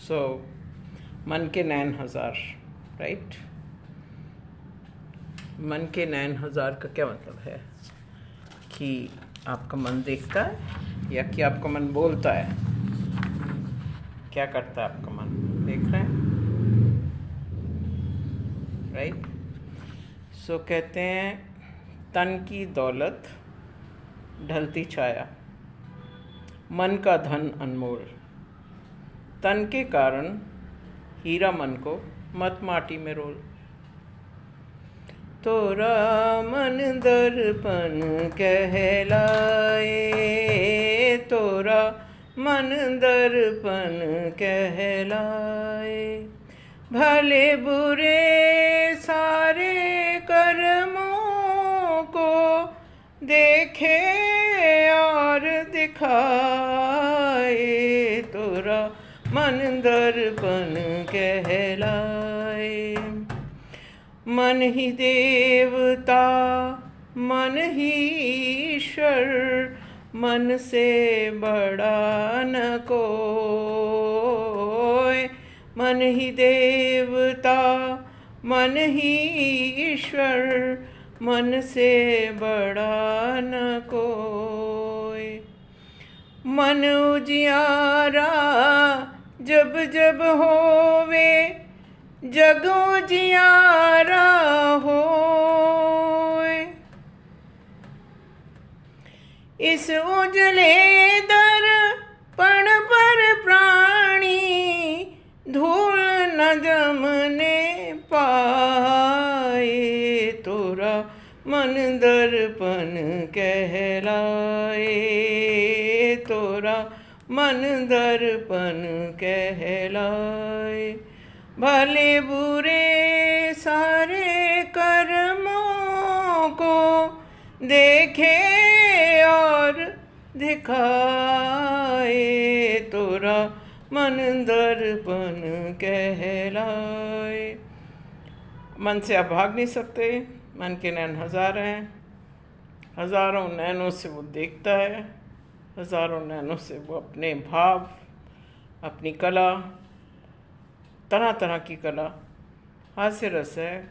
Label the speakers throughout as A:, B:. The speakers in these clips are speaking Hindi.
A: सो मन के नैन हजार, राइट। मन के नैन हजार का क्या मतलब है? कि आपका मन देखता है या कि आपका मन बोलता है? क्या करता है आपका मन? देख रहे हैं, राइट। सो कहते हैं तन की दौलत ढलती छाया, मन का धन अनमोल, तन के कारण हीरा मन को मत माटी में रोल। तोरा मन दर्पण कहलाए, तोरा मन दर्पण कहलाए, भले बुरे सारे कर्मों को देखे और दिखाए, तोरा मन दर्पण कहलाए। मन ही देवता मन ही ईश्वर, मन से बड़ा न कोई। मन ही देवता मन ही ईश्वर, मन से बड़ा न कोई। मन उजियारा जब जब होवे, जग उजियारा होए। इस उजले दर्पण पर प्राणी धूल न जमने पाए, तोरा मन दर्पण कहलाए, तोरा मन दर्पण कहलाए। भले बुरे सारे कर्मों को देखे और दिखाए, तोरा मन दर्पण कहलाए। मन से आप भाग नहीं सकते, मन के नैन हजार हैं, हजारों नैनों से वो देखता है, हजारों नैनों से वो अपने भाव, अपनी कला, तरह तरह की कला, हास्य रस है,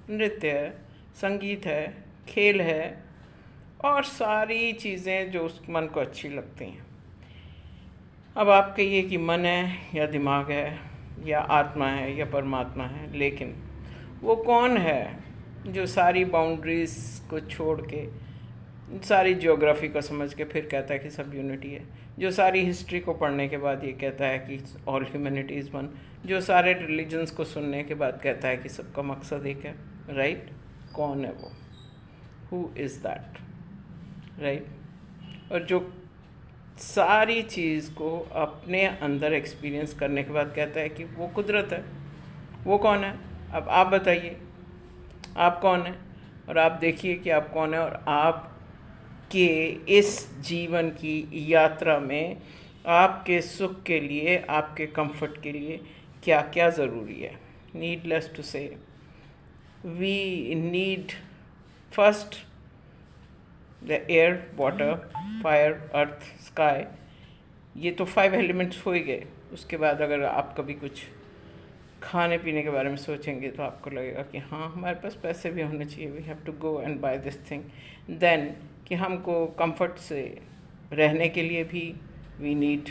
A: नृत्य है, संगीत है, खेल है और सारी चीज़ें जो उस मन को अच्छी लगती हैं। अब आप कहिए कि मन है या दिमाग है या आत्मा है या परमात्मा है, लेकिन वो कौन है जो सारी बाउंड्रीज को छोड़ के, सारी ज्योग्राफी को समझ के फिर कहता है कि सब यूनिटी है, जो सारी हिस्ट्री को पढ़ने के बाद ये कहता है कि ऑल ह्यूमैनिटी इज़ वन, जो सारे रिलीजन्स को सुनने के बाद कहता है कि सबका मकसद एक है, राइट? कौन है वो? Who is that, right? और जो सारी चीज़ को अपने अंदर एक्सपीरियंस करने के बाद कहता है कि वो कुदरत है, वो कौन है? अब आप बताइए, आप कौन है? और आप देखिए कि आप कौन है, और आप के इस जीवन की यात्रा में आपके सुख के लिए, आपके कंफर्ट के लिए क्या क्या ज़रूरी है। Needless to say, we need first the air, water, fire, earth, sky. ये तो 5 एलिमेंट्स हो ही गए। उसके बाद अगर आप कभी कुछ खाने पीने के बारे में सोचेंगे तो आपको लगेगा कि हाँ, हमारे पास पैसे भी होने चाहिए, we have to go and buy this thing. Then कि हमको कंफर्ट से रहने के लिए भी we need,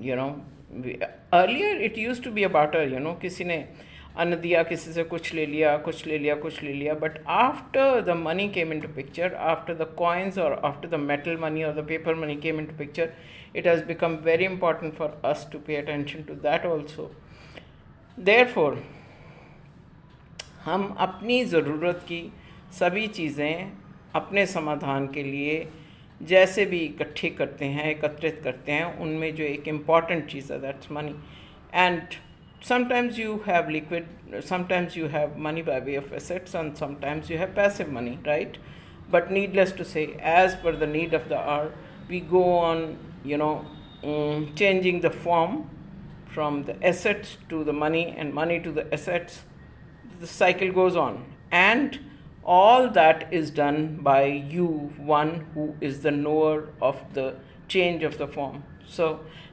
A: you know, earlier it used to be a barter, you know, किसी ने अन्न दिया, किसी से कुछ ले लिया, कुछ ले लिया, कुछ ले लिया। But after the money came into picture, after the coins और आफ्टर द मेटल मनी और the paper money came into picture, it has become very important for us to pay attention to that also. Therefore, हम अपनी ज़रूरत की सभी चीज़ें अपने समाधान के लिए जैसे भी इकट्ठी करते हैं, एकत्रित करते हैं, उनमें जो एक इम्पॉर्टेंट चीज़ है, that's money. And sometimes you have liquid, sometimes you have money by way of assets, and sometimes you have passive money, right? But needless to say, as per the need of the hour, we go on, you know, changing the form from the assets to the money and money to the assets. The cycle goes on, and all that is done by you, one who is the knower of the change of the form. So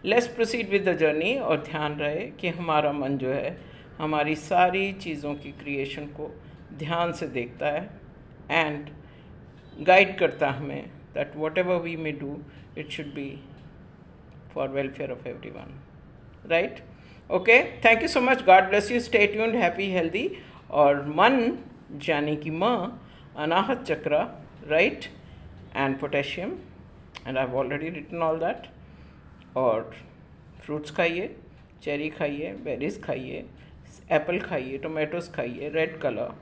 A: let's proceed with the journey, और ध्यान रहे कि हमारा मन जो है हमारी सारी चीज़ों की क्रिएशन को ध्यान से देखता है एंड गाइड करता हमें that what ever we may do it should be for welfare of everyone, right? Okay, thank you so much, God bless you, stay tuned, happy healthy. और मन यानी कि माँ, अनाहत चक्र, right, and potassium, and I have already written all that. और फ्रूट्स खाइए, चेरी खाइए, बेरीज खाइए, एप्पल खाइए, टोमेटोज खाइए, red colour,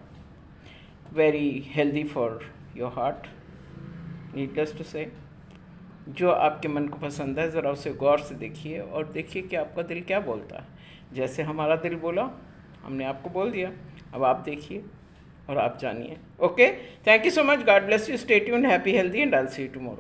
A: very healthy for your heart, needless to से। जो आपके मन को पसंद है ज़रा उसे गौर से देखिए और देखिए कि आपका दिल क्या बोलता है। जैसे हमारा दिल बोला हमने आपको बोल दिया, अब आप देखिए और आप जानिए। Okay, thank you so much, God bless you, stay tuned, happy healthy, and I will see you tomorrow.